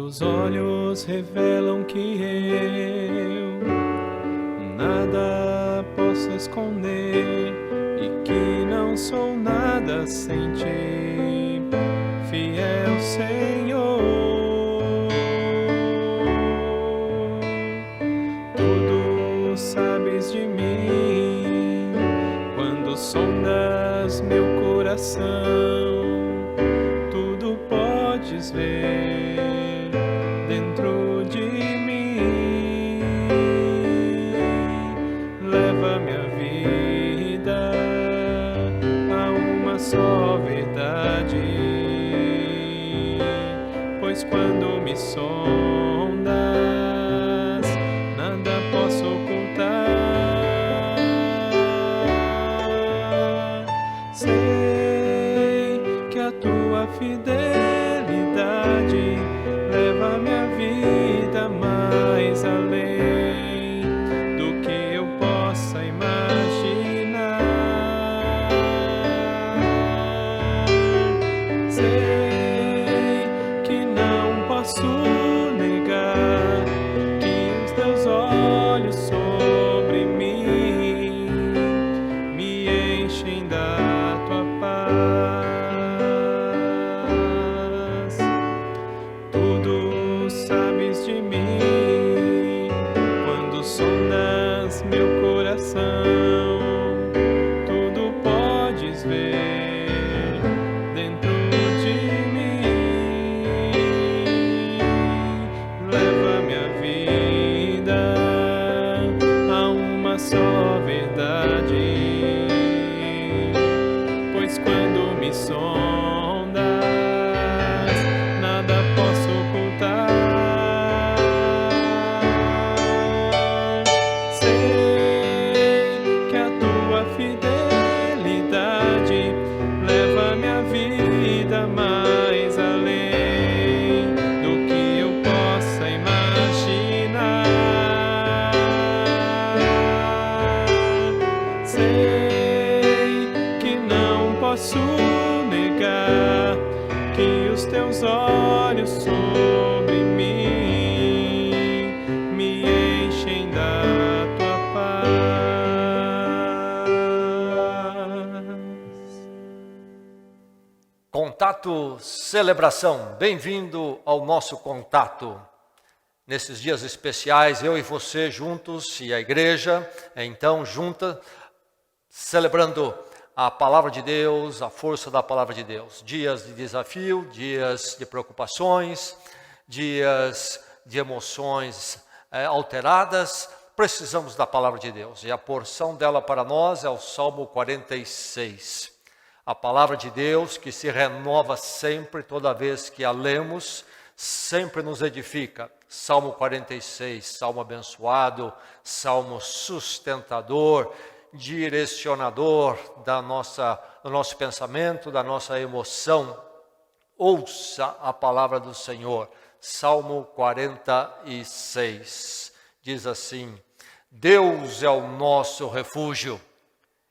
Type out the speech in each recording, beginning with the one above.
Teus olhos revelam que eu nada posso esconder e que não sou nada sem ti, fiel Senhor. Tudo sabes de mim quando sondas meu coração, tudo podes ver dentro de mim. Leva minha vida a uma só verdade, pois quando me sondas, nada posso ocultar. Sei que a tua fidelidade leva minha vida mais além do que eu possa imaginar. Sei que não posso negar que os teus olhos sobre mim me enchem da tua paz. Tudo sabes de mim quando sondas meu coração, tudo podes ver dentro de mim. Leva minha vida a uma só verdade, pois quando me sondas, nada posso ocultar. Sei que a tua fidelidade leva minha vida mais além do que eu possa imaginar. Sei que não posso negar que os teus olhos sobre mim me enchem da tua paz. Contato Celebração, bem-vindo ao nosso contato. Nesses dias especiais, eu e você juntos e a igreja, então junta, celebrando a palavra de Deus, a força da palavra de Deus. Dias de desafio, dias de preocupações, dias de emoções alteradas, precisamos da palavra de Deus. E a porção dela para nós é o Salmo 46. A palavra de Deus que se renova sempre, toda vez que a lemos, sempre nos edifica. Salmo 46, salmo abençoado, salmo sustentador, direcionador do nosso pensamento, da nossa emoção. Ouça a palavra do Senhor. Salmo 46 diz assim: Deus é o nosso refúgio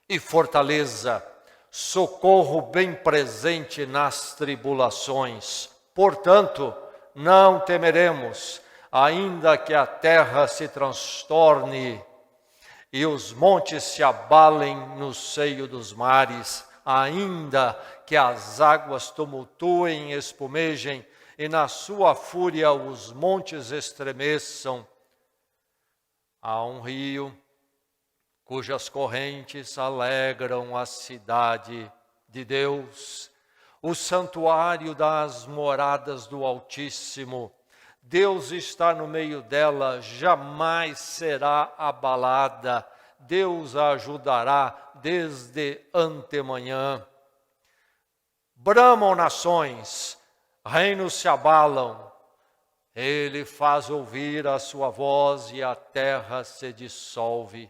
e fortaleza, socorro bem presente nas tribulações. Portanto, não temeremos, ainda que a terra se transtorne e os montes se abalem no seio dos mares, ainda que as águas tumultuem e espumejem, e na sua fúria os montes estremeçam. Há um rio cujas correntes alegram a cidade de Deus, o santuário das moradas do Altíssimo. Deus está no meio dela, jamais será abalada. Deus a ajudará desde antemanhã. Bramam nações, reinos se abalam. Ele faz ouvir a sua voz e a terra se dissolve.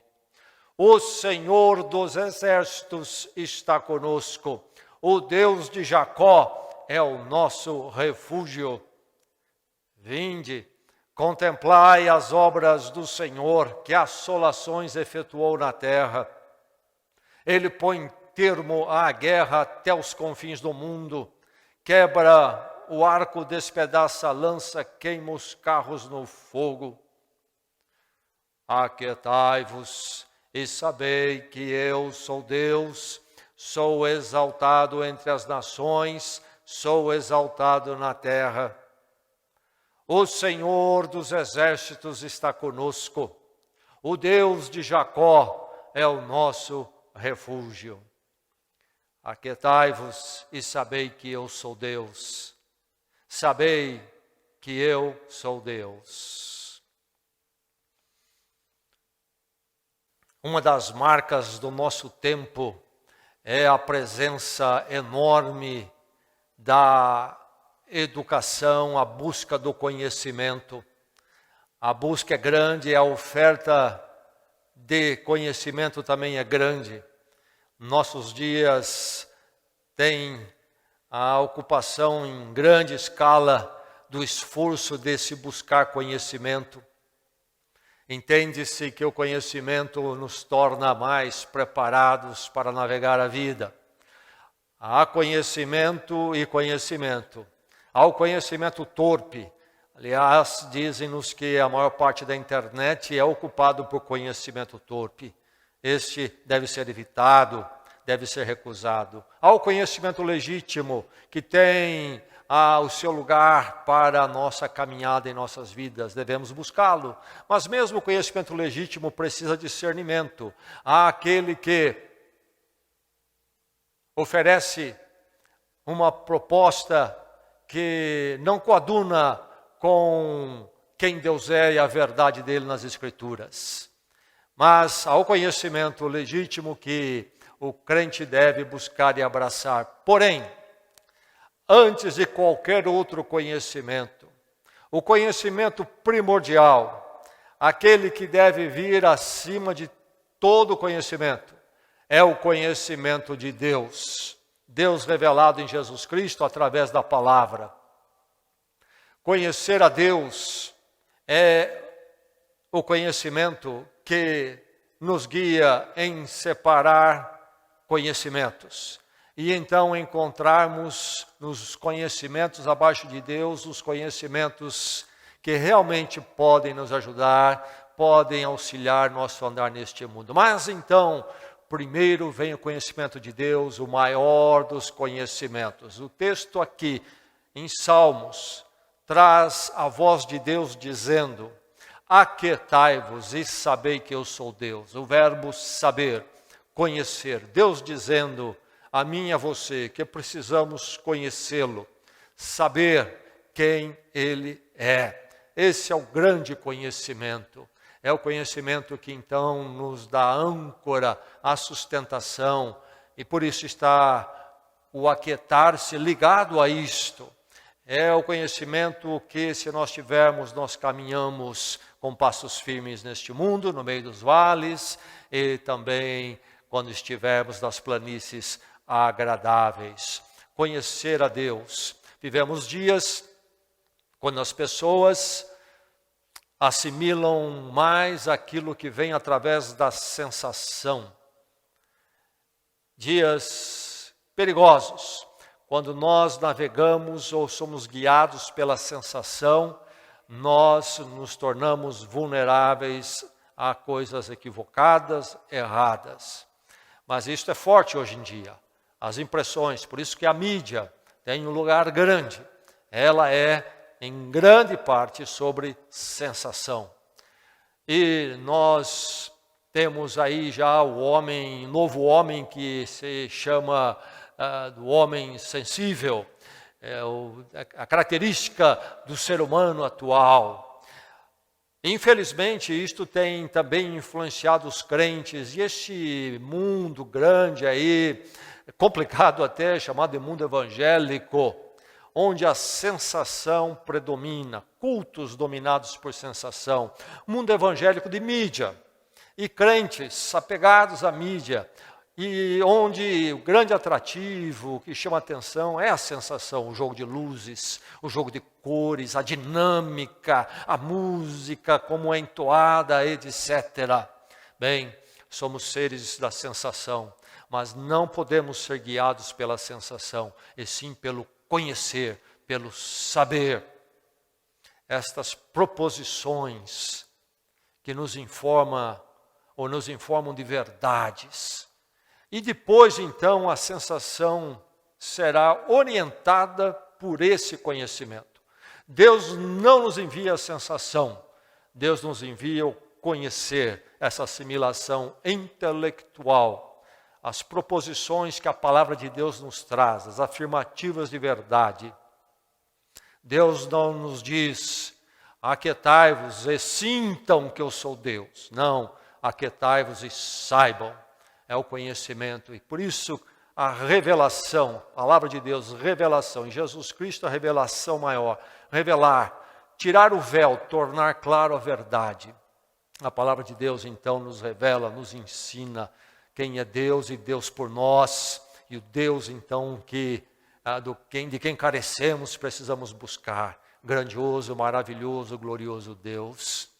O Senhor dos exércitos está conosco. O Deus de Jacó é o nosso refúgio. Vinde, contemplai as obras do Senhor, que assolações efetuou na terra. Ele põe termo à guerra até os confins do mundo, quebra o arco despedaça a lança, queima os carros no fogo. Aquietai-vos e sabei que eu sou Deus, sou exaltado entre as nações, sou exaltado na terra. O Senhor dos exércitos está conosco, o Deus de Jacó é o nosso refúgio. Aquietai-vos e sabei que eu sou Deus, sabei que eu sou Deus. Uma das marcas do nosso tempo é a presença enorme da educação, a busca do conhecimento. A busca é grande, a oferta de conhecimento também é grande. Nossos dias têm a ocupação em grande escala do esforço de se buscar conhecimento. Entende-se que o conhecimento nos torna mais preparados para navegar a vida. Há conhecimento e conhecimento. Há o conhecimento torpe. Aliás, dizem-nos que a maior parte da internet é ocupado por conhecimento torpe. Este deve ser evitado, deve ser recusado. Há o conhecimento legítimo, que tem o seu lugar para a nossa caminhada em nossas vidas, devemos buscá-lo. Mas mesmo o conhecimento legítimo precisa de discernimento. Há aquele que oferece uma proposta que não coaduna com quem Deus é e a verdade dele nas Escrituras. Mas há o conhecimento legítimo que o crente deve buscar e abraçar. Porém, antes de qualquer outro conhecimento, o conhecimento primordial, aquele que deve vir acima de todo conhecimento, é o conhecimento de Deus. Deus revelado em Jesus Cristo através da palavra. Conhecer a Deus é o conhecimento que nos guia em separar conhecimentos. E então encontrarmos nos conhecimentos abaixo de Deus, os conhecimentos que realmente podem nos ajudar, podem auxiliar nosso andar neste mundo. Mas então, primeiro vem o conhecimento de Deus, o maior dos conhecimentos. O texto aqui, em Salmos, traz a voz de Deus dizendo: aquietai-vos e sabei que eu sou Deus. O verbo saber, conhecer. Deus dizendo a mim e a você que precisamos conhecê-lo, saber quem Ele é. Esse é o grande conhecimento. É o conhecimento que então nos dá âncora, a sustentação, e por isso está o aquietar-se ligado a isto. É o conhecimento que, se nós tivermos, nós caminhamos com passos firmes neste mundo, no meio dos vales, e também quando estivermos nas planícies agradáveis. Conhecer a Deus. Vivemos dias quando as pessoas assimilam mais aquilo que vem através da sensação. Dias perigosos, quando nós navegamos ou somos guiados pela sensação, nós nos tornamos vulneráveis a coisas equivocadas, erradas. Mas isso é forte hoje em dia. As impressões, por isso que a mídia tem um lugar grande. Ela é, em grande parte, sobre sensação. E nós temos aí já o homem, novo homem que se chama do homem sensível, a característica do ser humano atual. Infelizmente, isto tem também influenciado os crentes, e este mundo grande aí, complicado até, chamado de mundo evangélico, onde a sensação predomina, cultos dominados por sensação, mundo evangélico de mídia, e crentes apegados à mídia, e onde o grande atrativo que chama atenção é a sensação, o jogo de luzes, o jogo de cores, a dinâmica, a música, como é entoada, etc. Bem, somos seres da sensação, mas não podemos ser guiados pela sensação, e sim pelo conhecer pelo saber. Estas proposições que nos informam ou nos informam de verdades. E depois, então, a sensação será orientada por esse conhecimento. Deus não nos envia a sensação, Deus nos envia o conhecer, essa assimilação intelectual, as proposições que a palavra de Deus nos traz, as afirmativas de verdade. Deus não nos diz, aquietai-vos e sintam que eu sou Deus. Não, aquietai-vos e saibam. É o conhecimento. E por isso a revelação, a palavra de Deus, revelação. Em Jesus Cristo a revelação maior. Revelar, tirar o véu, tornar claro a verdade. A palavra de Deus então nos revela, nos ensina quem é Deus e Deus por nós. E o Deus então de quem carecemos, precisamos buscar. Grandioso, maravilhoso, glorioso Deus.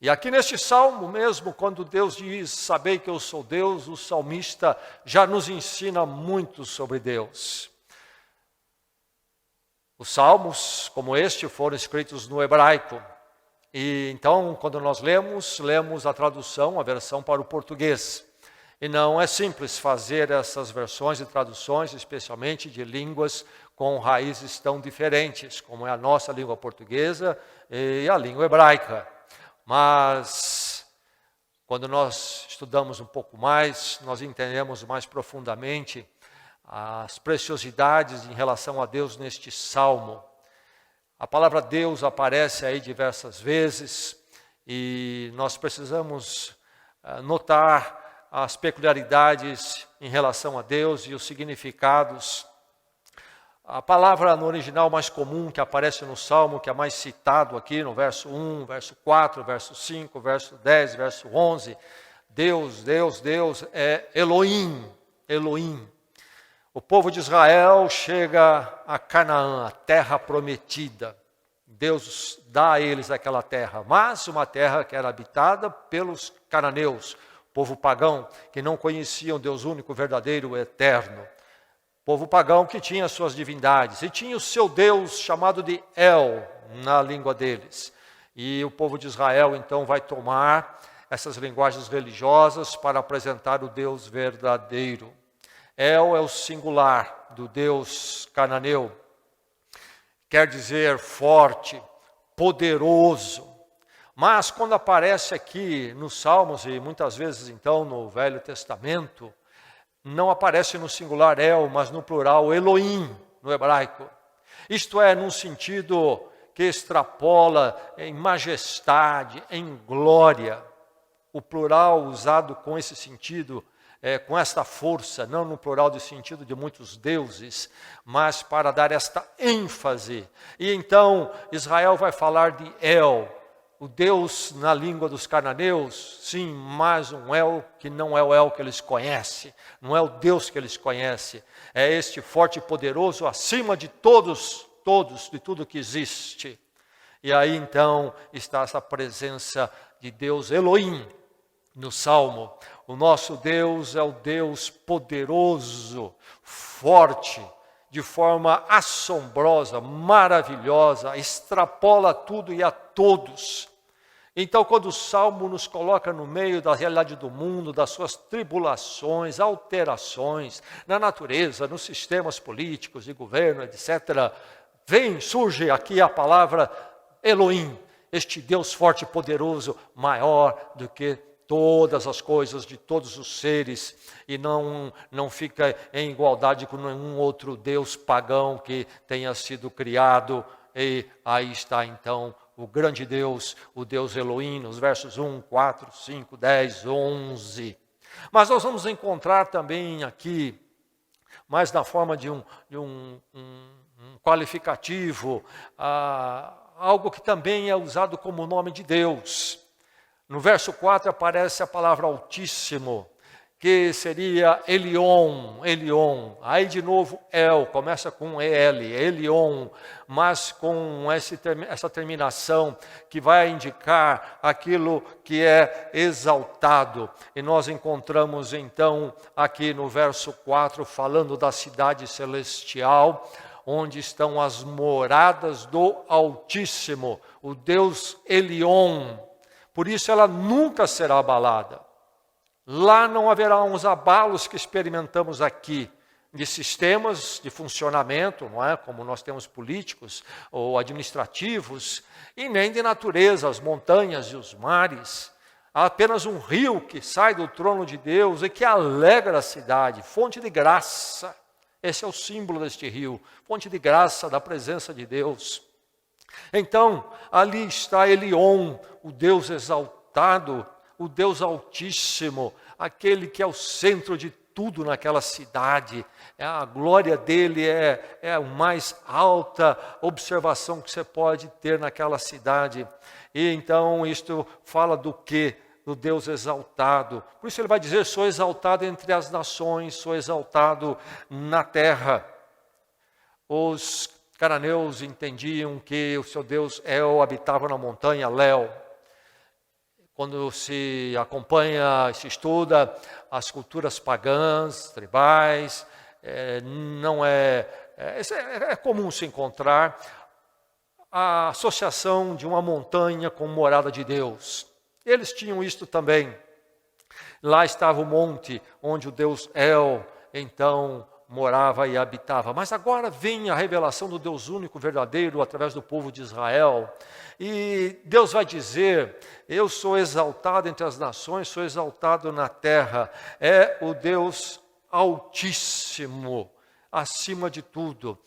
E aqui neste salmo mesmo, quando Deus diz, sabei que eu sou Deus, o salmista já nos ensina muito sobre Deus. Os salmos, como este, foram escritos no hebraico. E então, quando nós lemos a tradução, a versão para o português. E não é simples fazer essas versões e traduções, especialmente de línguas com raízes tão diferentes, como é a nossa língua portuguesa e a língua hebraica. Mas, quando nós estudamos um pouco mais, nós entendemos mais profundamente as preciosidades em relação a Deus neste salmo. A palavra Deus aparece aí diversas vezes e nós precisamos notar as peculiaridades em relação a Deus e os significados. A palavra no original mais comum que aparece no Salmo, que é mais citado aqui no verso 1, verso 4, verso 5, verso 10, verso 11, Deus, Deus, Deus, é Elohim, Elohim. O povo de Israel chega a Canaã, a terra prometida. Deus dá a eles aquela terra, mas uma terra que era habitada pelos cananeus, povo pagão, que não conheciam Deus único, verdadeiro, eterno. Povo pagão que tinha suas divindades, e tinha o seu Deus chamado de El, na língua deles. E o povo de Israel, então, vai tomar essas linguagens religiosas para apresentar o Deus verdadeiro. El é o singular do Deus cananeu. Quer dizer forte, poderoso. Mas quando aparece aqui nos Salmos, e muitas vezes, então, no Velho Testamento, não aparece no singular El, mas no plural Elohim, no hebraico. Isto é, num sentido que extrapola em majestade, em glória. O plural usado com esse sentido, com esta força, não no plural de sentido de muitos deuses, mas para dar esta ênfase. E então Israel vai falar de El, o Deus na língua dos cananeus, sim, mas um El que não é o El que eles conhecem, não é o Deus que eles conhecem, é este forte e poderoso acima de todos, de tudo que existe. E aí então está essa presença de Deus Elohim no Salmo. O nosso Deus é o Deus poderoso, forte, de forma assombrosa, maravilhosa, extrapola tudo e a todos. Então, quando o Salmo nos coloca no meio da realidade do mundo, das suas tribulações, alterações, na natureza, nos sistemas políticos, de governo, etc., surge aqui a palavra Elohim, este Deus forte e poderoso, maior do que todas as coisas, de todos os seres, e não fica em igualdade com nenhum outro Deus pagão que tenha sido criado. E aí está então o grande Deus, o Deus Elohim, nos versos 1, 4, 5, 10, 11. Mas nós vamos encontrar também aqui, mais na forma de um qualificativo, algo que também é usado como nome de Deus. No verso 4 aparece a palavra Altíssimo, que seria Elion. Aí de novo El, começa com El, Elion, mas com essa terminação que vai indicar aquilo que é exaltado. E nós encontramos então aqui no verso 4, falando da cidade celestial, onde estão as moradas do Altíssimo, o Deus Elion. Por isso ela nunca será abalada. Lá não haverá uns abalos que experimentamos aqui, de sistemas de funcionamento, não é? Como nós temos políticos ou administrativos, e nem de natureza, as montanhas e os mares. Há apenas um rio que sai do trono de Deus e que alegra a cidade, fonte de graça. Esse é o símbolo deste rio, fonte de graça da presença de Deus. Então, ali está Elion, o Deus exaltado, o Deus Altíssimo, aquele que é o centro de tudo naquela cidade. A glória dele é a mais alta observação que você pode ter naquela cidade. E então isto fala do quê? Do Deus exaltado. Por isso ele vai dizer, sou exaltado entre as nações, sou exaltado na terra. Os cananeus entendiam que o seu Deus El habitava na montanha Léu. Quando se acompanha, se estuda as culturas pagãs, tribais, é comum se encontrar a associação de uma montanha com morada de Deus. Eles tinham isto também. Lá estava o monte onde o Deus El, então, morava e habitava. Mas agora vem a revelação do Deus único, verdadeiro, através do povo de Israel. E Deus vai dizer, eu sou exaltado entre as nações, sou exaltado na terra. É o Deus Altíssimo, acima de tudo.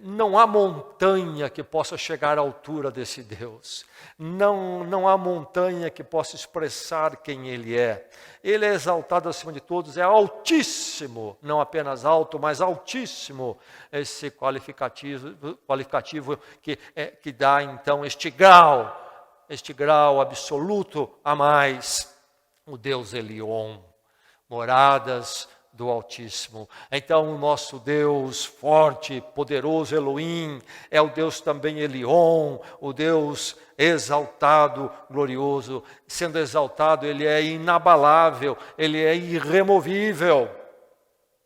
Não há montanha que possa chegar à altura desse Deus. Não há montanha que possa expressar quem Ele é. Ele é exaltado acima de todos, é altíssimo, não apenas alto, mas altíssimo. Esse qualificativo que dá então este grau absoluto a mais. O Deus Elion, moradas do Altíssimo. Então o nosso Deus forte, poderoso Elohim, é o Deus também Elion, o Deus exaltado, glorioso. Sendo exaltado, Ele é inabalável, Ele é irremovível.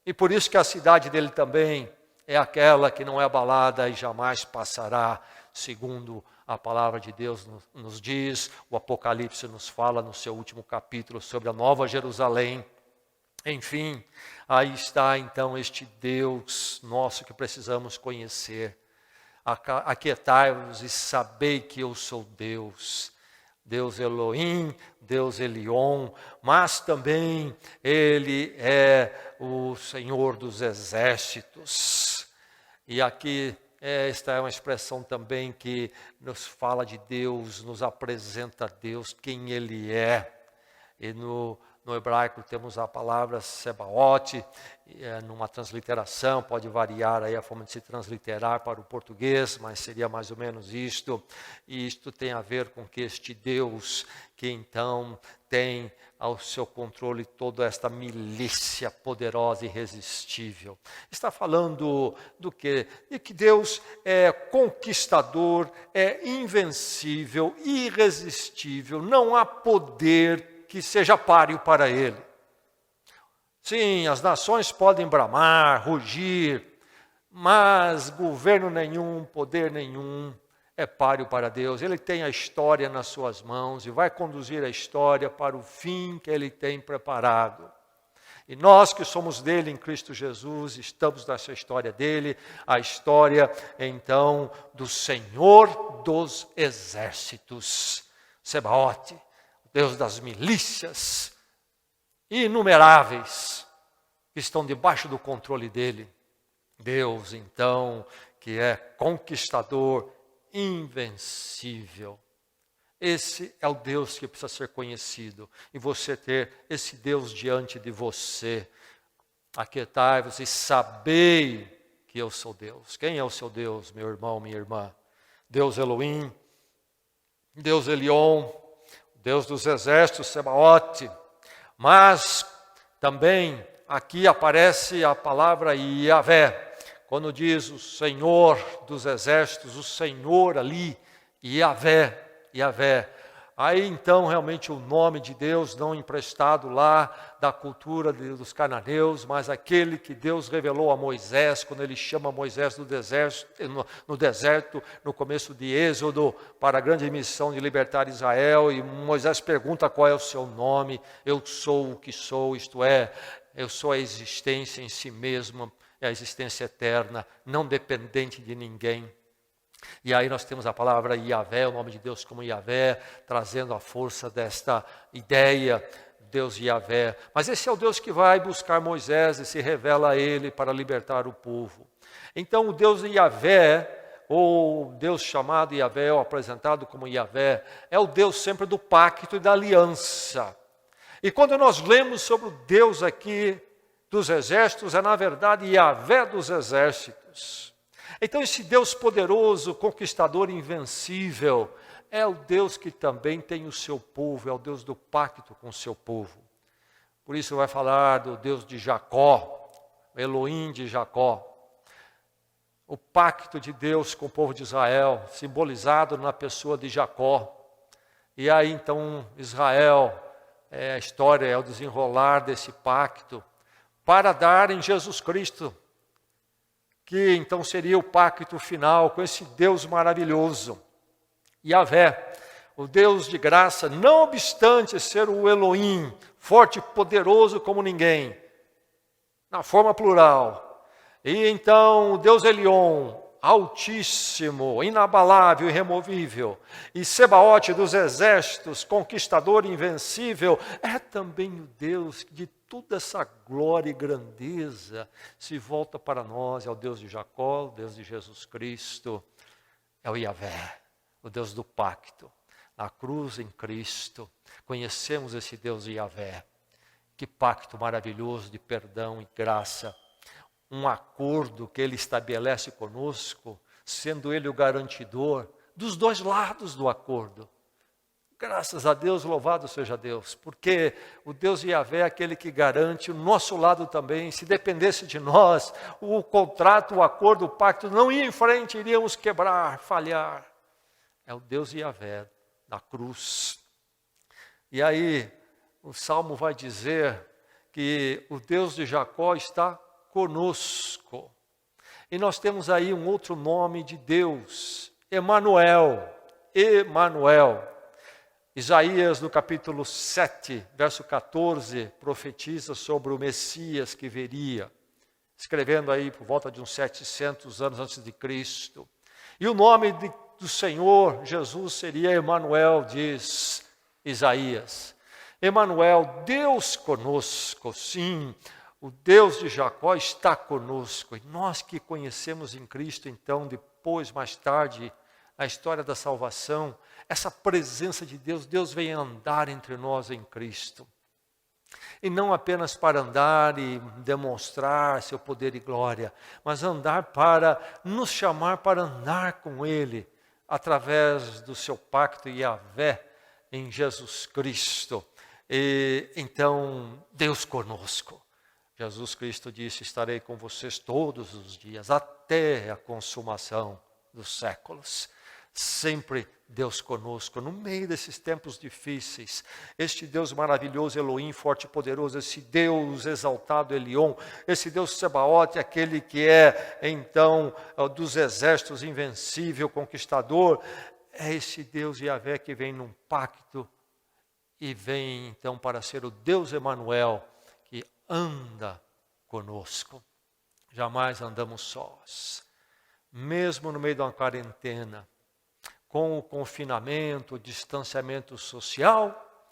E por isso que a cidade dele também é aquela que não é abalada e jamais passará, segundo a palavra de Deus nos diz. O Apocalipse nos fala no seu último capítulo sobre a Nova Jerusalém. Enfim, aí está então este Deus nosso que precisamos conhecer. Aquietai-vos e sabei que eu sou Deus. Deus Elohim, Deus Elion, mas também Ele é o Senhor dos exércitos. E aqui esta é uma expressão também que nos fala de Deus, nos apresenta Deus, quem Ele é. E no hebraico temos a palavra Sebaote, numa transliteração, pode variar aí a forma de se transliterar para o português, mas seria mais ou menos isto. E isto tem a ver com que este Deus, que então tem ao seu controle toda esta milícia poderosa e irresistível. Está falando do quê? De que Deus é conquistador, é invencível, irresistível, não há poder que seja páreo para Ele. Sim, as nações podem bramar, rugir, mas governo nenhum, poder nenhum é páreo para Deus. Ele tem a história nas suas mãos e vai conduzir a história para o fim que Ele tem preparado. E nós que somos dele em Cristo Jesus, estamos nessa história dele, a história então do Senhor dos exércitos, Sebaote, Deus das milícias inumeráveis que estão debaixo do controle dele. Deus, então, que é conquistador, invencível. Esse é o Deus que precisa ser conhecido. E você ter esse Deus diante de você. Aquietai-vos e sabei que eu sou Deus. Quem é o seu Deus, meu irmão, minha irmã? Deus Elohim, Deus Elion, Deus dos exércitos, Sebaote. Mas também aqui aparece a palavra Yahvé. Quando diz o Senhor dos exércitos, o Senhor ali, Yahvé, Aí então realmente o nome de Deus não emprestado lá da cultura dos cananeus, mas aquele que Deus revelou a Moisés, quando ele chama Moisés no deserto, no começo de Êxodo, para a grande missão de libertar Israel, e Moisés pergunta qual é o seu nome. Eu sou o que sou, isto é, eu sou a existência em si mesma, é a existência eterna, não dependente de ninguém. E aí nós temos a palavra Yahvé, o nome de Deus como Yahvé, trazendo a força desta ideia, Deus Yahvé. Mas esse é o Deus que vai buscar Moisés e se revela a ele para libertar o povo. Então o Deus Yahvé, ou Deus chamado Yahvé, ou apresentado como Yahvé, é o Deus sempre do pacto e da aliança. E quando nós lemos sobre o Deus aqui dos exércitos, é na verdade Yahvé dos exércitos. Então esse Deus poderoso, conquistador, invencível, é o Deus que também tem o seu povo, é o Deus do pacto com o seu povo. Por isso vai falar do Deus de Jacó, Elohim de Jacó. O pacto de Deus com o povo de Israel, simbolizado na pessoa de Jacó. E aí então Israel, a história é o desenrolar desse pacto, para dar em Jesus Cristo, que então seria o pacto final com esse Deus maravilhoso. Yahvé, o Deus de graça, não obstante ser o Elohim, forte e poderoso como ninguém, na forma plural. E então o Deus Elion, altíssimo, inabalável e irremovível, e Sebaote dos exércitos, conquistador invencível, é também o Deus de toda essa glória e grandeza se volta para nós, é o Deus de Jacó, o Deus de Jesus Cristo, é o Yahvé, o Deus do pacto. Na cruz em Cristo, conhecemos esse Deus Yahvé. Que pacto maravilhoso de perdão e graça. Um acordo que Ele estabelece conosco, sendo Ele o garantidor dos dois lados do acordo. Graças a Deus, louvado seja Deus, porque o Deus Yahvé é aquele que garante o nosso lado também. Se dependesse de nós, o contrato, o acordo, o pacto não ia em frente, iríamos quebrar, falhar. É o Deus Yahvé da cruz. E aí, o Salmo vai dizer que o Deus de Jacó está conosco. E nós temos aí um outro nome de Deus, Emanuel, Emanuel. Isaías, no capítulo 7, verso 14, profetiza sobre o Messias que viria, escrevendo aí por volta de uns 700 anos antes de Cristo. E o nome do Senhor Jesus seria Emanuel, diz Isaías. Emanuel, Deus conosco, sim, o Deus de Jacó está conosco. E nós que conhecemos em Cristo, então, depois, mais tarde, a história da salvação, essa presença de Deus, Deus vem andar entre nós em Cristo. E não apenas para andar e demonstrar seu poder e glória, mas andar para nos chamar para andar com Ele, através do seu pacto Yahvé em Jesus Cristo. E então, Deus conosco. Jesus Cristo disse, estarei com vocês todos os dias, até a consumação dos séculos. Sempre Deus conosco, no meio desses tempos difíceis. Este Deus maravilhoso, Elohim, forte e poderoso, esse Deus exaltado, Elion, esse Deus Sebaote, aquele que é, então, dos exércitos, invencível, conquistador, é esse Deus Yahvé que vem num pacto e vem, então, para ser o Deus Emanuel, que anda conosco. Jamais andamos sós. Mesmo no meio de uma quarentena, com o confinamento, o distanciamento social,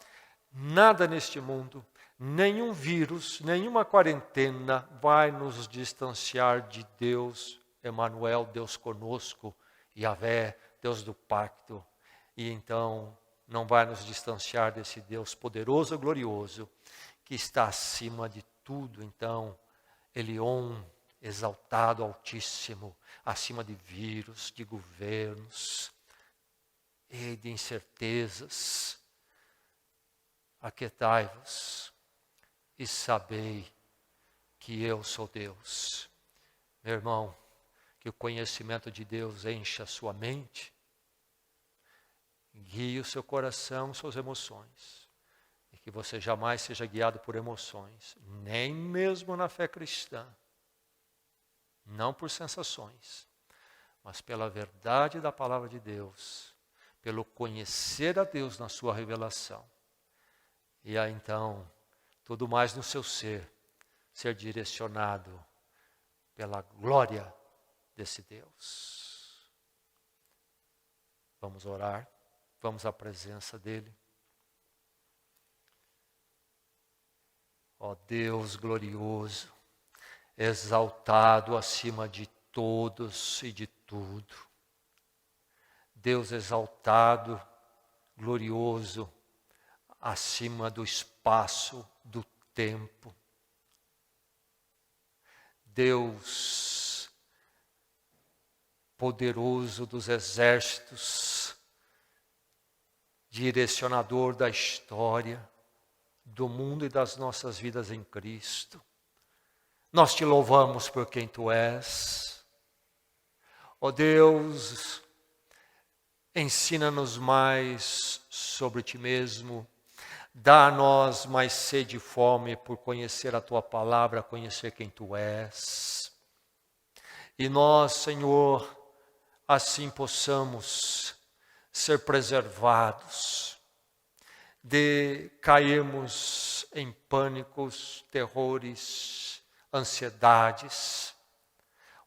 nada neste mundo, nenhum vírus, nenhuma quarentena vai nos distanciar de Deus, Emanuel, Deus conosco, Yahvé, Deus do pacto. E então não vai nos distanciar desse Deus poderoso e glorioso, que está acima de tudo, então, Elion, exaltado, altíssimo, acima de vírus, de governos, e de incertezas. Aquietai-vos e sabei que eu sou Deus. Meu irmão, que o conhecimento de Deus encha a sua mente, guie o seu coração, suas emoções. E que você jamais seja guiado por emoções, nem mesmo na fé cristã. Não por sensações, mas pela verdade da palavra de Deus, pelo conhecer a Deus na sua revelação. E aí então, tudo mais no seu ser direcionado pela glória desse Deus. Vamos orar, vamos à presença dEle. Ó Deus glorioso, exaltado acima de todos e de tudo. Deus exaltado, glorioso, acima do espaço, do tempo. Deus poderoso dos exércitos, direcionador da história, do mundo e das nossas vidas em Cristo. Nós te louvamos por quem tu és. Ó Deus, ensina-nos mais sobre ti mesmo. Dá a nós mais sede e fome por conhecer a tua palavra, conhecer quem tu és. E nós, Senhor, assim possamos ser preservados de cairmos em pânicos, terrores, ansiedades,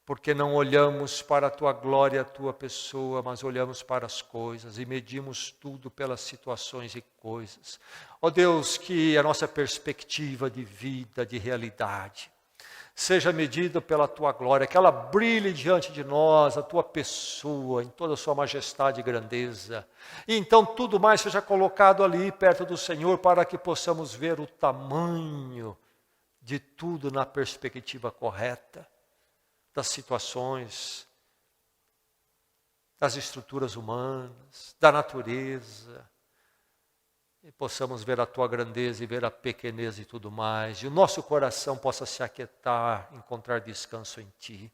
porque não olhamos para a tua glória, a tua pessoa, mas olhamos para as coisas e medimos tudo pelas situações e coisas. Ó Deus, que a nossa perspectiva de vida, de realidade, seja medida pela tua glória, que ela brilhe diante de nós, a tua pessoa, em toda a sua majestade e grandeza. E então tudo mais seja colocado ali perto do Senhor, para que possamos ver o tamanho de tudo na perspectiva correta, das situações, das estruturas humanas, da natureza, e possamos ver a tua grandeza e ver a pequenez e tudo mais, e o nosso coração possa se aquietar, encontrar descanso em ti.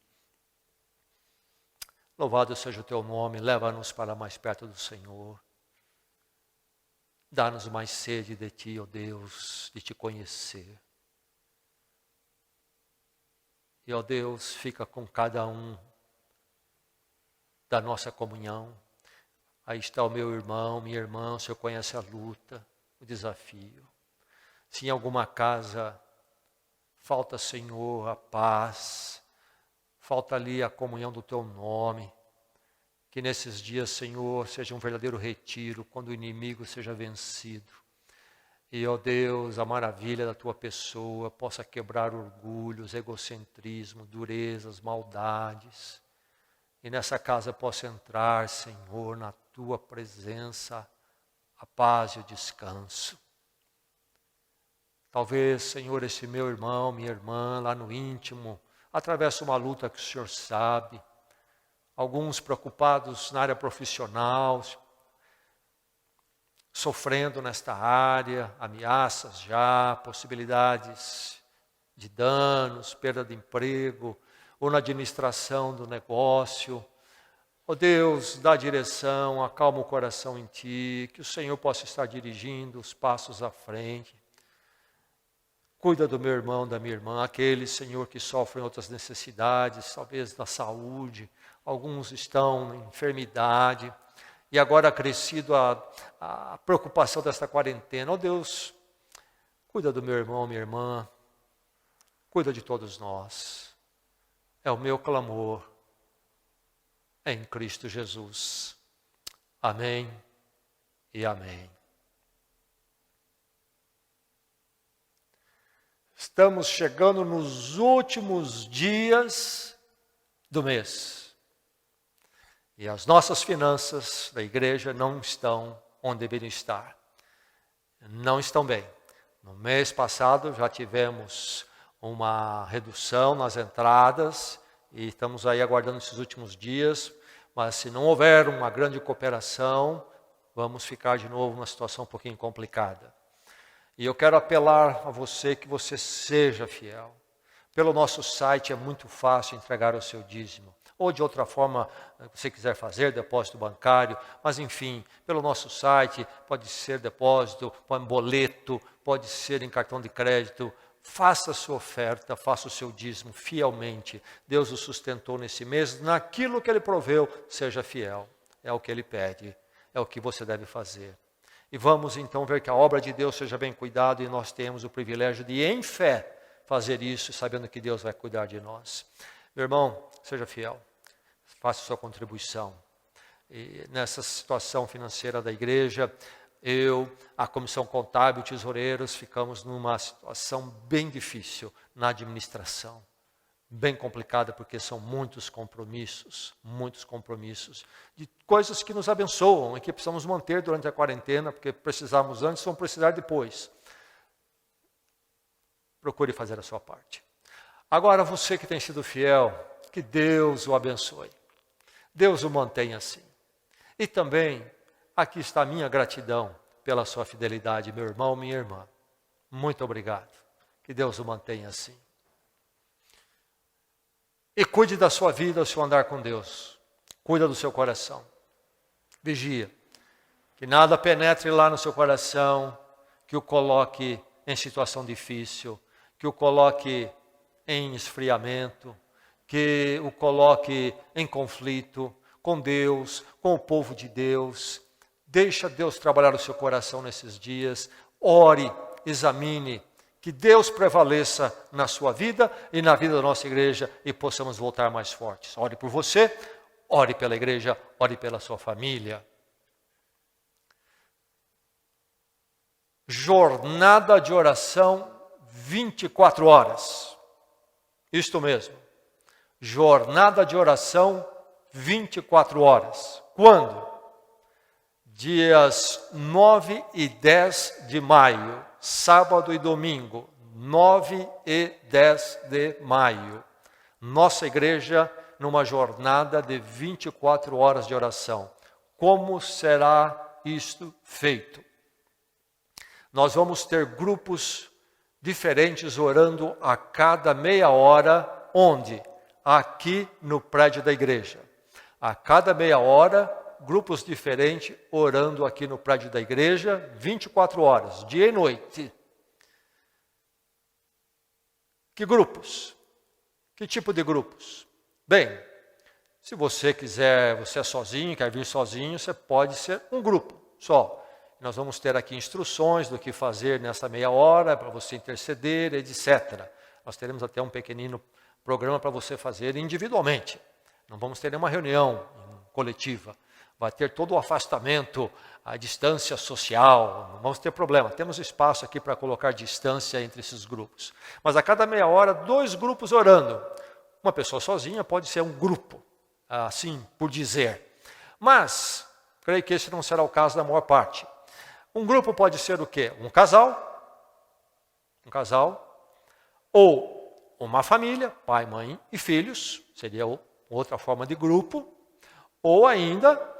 Louvado seja o teu nome, leva-nos para mais perto do Senhor. Dá-nos mais sede de ti, ó Deus, de te conhecer. E, ó Deus, fica com cada um da nossa comunhão. Aí está o meu irmão, minha irmã, o Senhor conhece a luta, o desafio. Se em alguma casa falta, Senhor, a paz, falta ali a comunhão do teu nome, que nesses dias, Senhor, seja um verdadeiro retiro, quando o inimigo seja vencido. E, ó Deus, a maravilha da tua pessoa possa quebrar orgulhos, egocentrismo, durezas, maldades. E nessa casa possa entrar, Senhor, na tua presença, a paz e o descanso. Talvez, Senhor, esse meu irmão, minha irmã, lá no íntimo, atravessa uma luta que o Senhor sabe. Alguns preocupados na área profissional, sofrendo nesta área, ameaças já, possibilidades de danos, perda de emprego, ou na administração do negócio. Ó Deus, dá direção, acalma o coração em ti, que o Senhor possa estar dirigindo os passos à frente. Cuida do meu irmão, da minha irmã, aqueles, Senhor, que sofrem outras necessidades, talvez da saúde, alguns estão em enfermidade, e agora acrescido a preocupação desta quarentena. Ó Deus, cuida do meu irmão, minha irmã, cuida de todos nós. É o meu clamor em Cristo Jesus. Amém e amém. Estamos chegando nos últimos dias do mês. E as nossas finanças da igreja não estão onde deveriam estar. Não estão bem. No mês passado já tivemos uma redução nas entradas e estamos aí aguardando esses últimos dias. Mas se não houver uma grande cooperação, vamos ficar de novo numa situação um pouquinho complicada. E eu quero apelar a você que você seja fiel. Pelo nosso site é muito fácil entregar o seu dízimo. Ou de outra forma, se você quiser fazer depósito bancário, mas enfim, pelo nosso site, pode ser depósito, pode boleto, pode ser em cartão de crédito. Faça a sua oferta, faça o seu dízimo fielmente. Deus o sustentou nesse mês, naquilo que Ele proveu, seja fiel. É o que Ele pede, é o que você deve fazer. E vamos então ver que a obra de Deus seja bem cuidada e nós temos o privilégio de, em fé, fazer isso, sabendo que Deus vai cuidar de nós. Meu irmão, seja fiel, faça a sua contribuição. E nessa situação financeira da igreja, a comissão contábil, tesoureiros, ficamos numa situação bem difícil na administração. Bem complicada, porque são muitos compromissos, de coisas que nos abençoam e que precisamos manter durante a quarentena, porque precisamos antes, vamos precisar depois. Procure fazer a sua parte. Agora, você que tem sido fiel, que Deus o abençoe. Deus o mantenha assim. E também, aqui está a minha gratidão pela sua fidelidade, meu irmão, minha irmã. Muito obrigado. Que Deus o mantenha assim. E cuide da sua vida, o seu andar com Deus. Cuida do seu coração. Vigia. Que nada penetre lá no seu coração, que o coloque em situação difícil, que o coloque em esfriamento, que o coloque em conflito com Deus, com o povo de Deus. Deixa Deus trabalhar o seu coração nesses dias. Ore, examine. Que Deus prevaleça na sua vida e na vida da nossa igreja e possamos voltar mais fortes. Ore por você, ore pela igreja, ore pela sua família. Jornada de oração 24 horas. Isto mesmo. Jornada de oração 24 horas. Quando? Dias 9 e 10 de maio. Sábado e domingo, 9 e 10 de maio. Nossa igreja numa jornada de 24 horas de oração. Como será isto feito? Nós vamos ter grupos diferentes orando a cada meia hora. Onde? Aqui no prédio da igreja. A cada meia hora, grupos diferentes orando aqui no prédio da igreja, 24 horas, dia e noite. Que grupos? Que tipo de grupos? Bem, se você quiser, você é sozinho, quer vir sozinho, você pode ser um grupo só. Nós vamos ter aqui instruções do que fazer nessa meia hora, para você interceder, etc. Nós teremos até um pequenino programa para você fazer individualmente. Não vamos ter nenhuma reunião coletiva. Vai ter todo o afastamento, a distância social, não vamos ter problema. Temos espaço aqui para colocar distância entre esses grupos. Mas a cada meia hora, 2 grupos orando. Uma pessoa sozinha pode ser um grupo, assim por dizer. Mas, creio que esse não será o caso da maior parte. Um grupo pode ser o quê? Um casal, ou uma família, pai, mãe e filhos, seria outra forma de grupo, ou ainda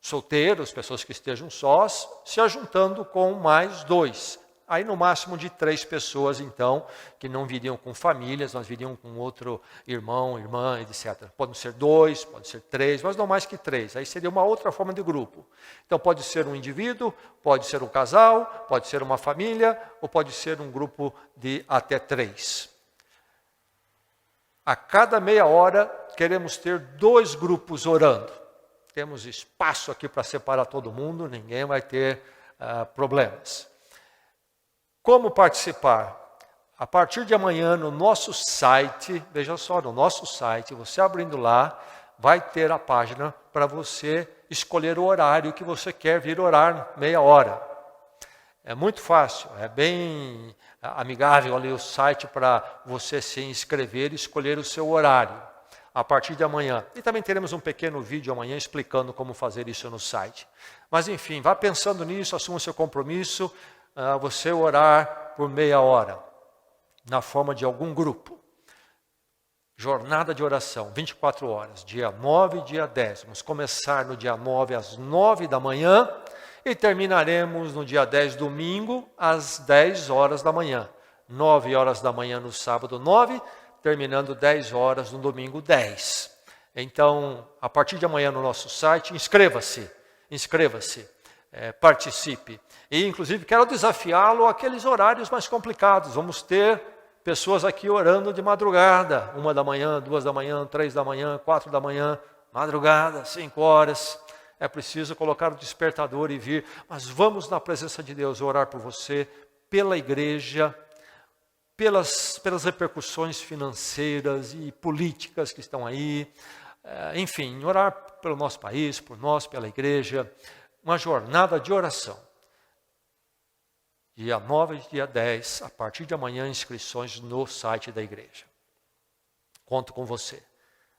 solteiros, pessoas que estejam sós, se ajuntando com mais 2. Aí no máximo de 3 pessoas, então, que não viriam com famílias, nós viriam com outro irmão, irmã, etc. Podem ser 2, pode ser 3, mas não mais que 3. Aí seria uma outra forma de grupo. Então pode ser um indivíduo, pode ser um casal, pode ser uma família, ou pode ser um grupo de até 3. A cada meia hora, queremos ter 2 grupos orando. Temos espaço aqui para separar todo mundo, ninguém vai ter problemas. Como participar? A partir de amanhã, no nosso site, veja só, no nosso site, você abrindo lá, vai ter a página para você escolher o horário que você quer vir orar, meia hora. É muito fácil, é bem amigável ali o site para você se inscrever e escolher o seu horário. A partir de amanhã. E também teremos um pequeno vídeo amanhã explicando como fazer isso no site. Mas enfim, vá pensando nisso, assuma o seu compromisso, você orar por meia hora, na forma de algum grupo. Jornada de oração, 24 horas, dia 9 e dia 10. Vamos começar no dia 9 às 9 da manhã e terminaremos no dia 10, domingo, às 10 horas da manhã. 9 horas da manhã no sábado 9, terminando 10 horas no domingo 10. Então, a partir de amanhã no nosso site, inscreva-se, participe. E, inclusive, quero desafiá-lo àqueles horários mais complicados. Vamos ter pessoas aqui orando de madrugada, 1 da manhã, 2 da manhã, 3 da manhã, 4 da manhã, madrugada, 5 horas. É preciso colocar o despertador e vir, mas vamos na presença de Deus orar por você, pela igreja, pelas repercussões financeiras e políticas que estão aí, enfim, orar pelo nosso país, por nós, pela igreja, uma jornada de oração. Dia 9 e dia 10, a partir de amanhã, inscrições no site da igreja. Conto com você,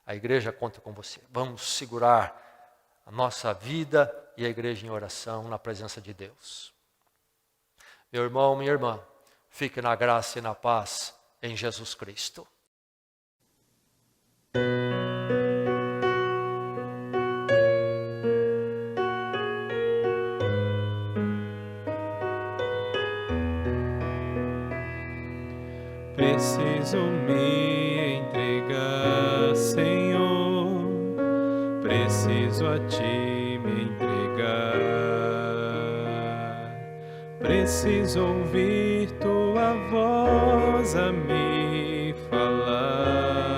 a igreja conta com você. Vamos segurar a nossa vida e a igreja em oração na presença de Deus. Meu irmão, minha irmã, fique na graça e na paz em Jesus Cristo. Preciso me entregar, Senhor, preciso a Ti me entregar. Preciso ouvir Tua voz a me falar.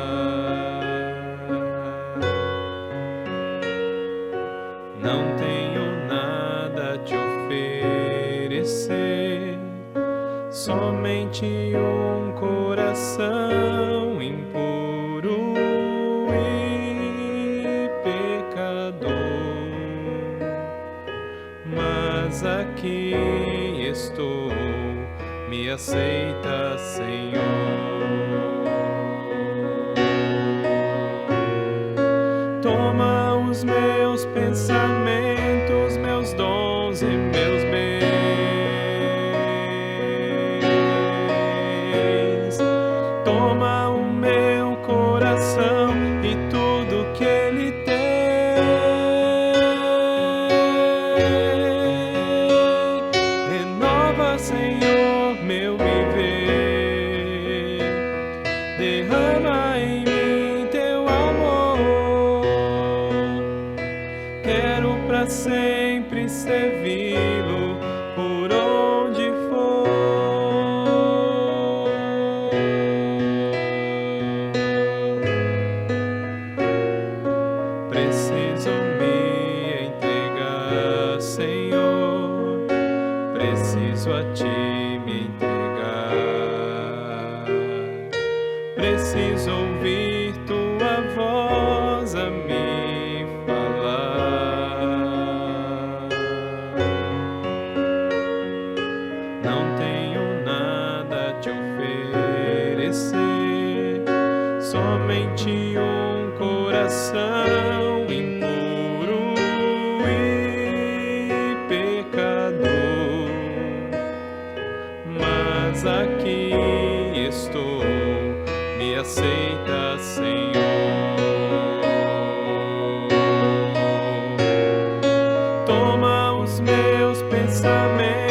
Não tenho nada a Te oferecer, somente um coração impuro e pecador. Mas aqui estou, me aceita, Senhor. Toma os meus pensamentos, meus dons e meus bens. Toma o meu coração e tudo que ele tem. Renova, Senhor, meu viver. Derrama em mim teu amor. Quero pra sempre servi-lo por onde for. Preciso me entregar, Senhor, preciso a Ti me entregar. Preciso ouvir Tua voz a me falar. Não tenho nada a Te oferecer, somente um coração impuro e pecador. Mas aqui estou, me aceita, Senhor. Toma os meus pensamentos,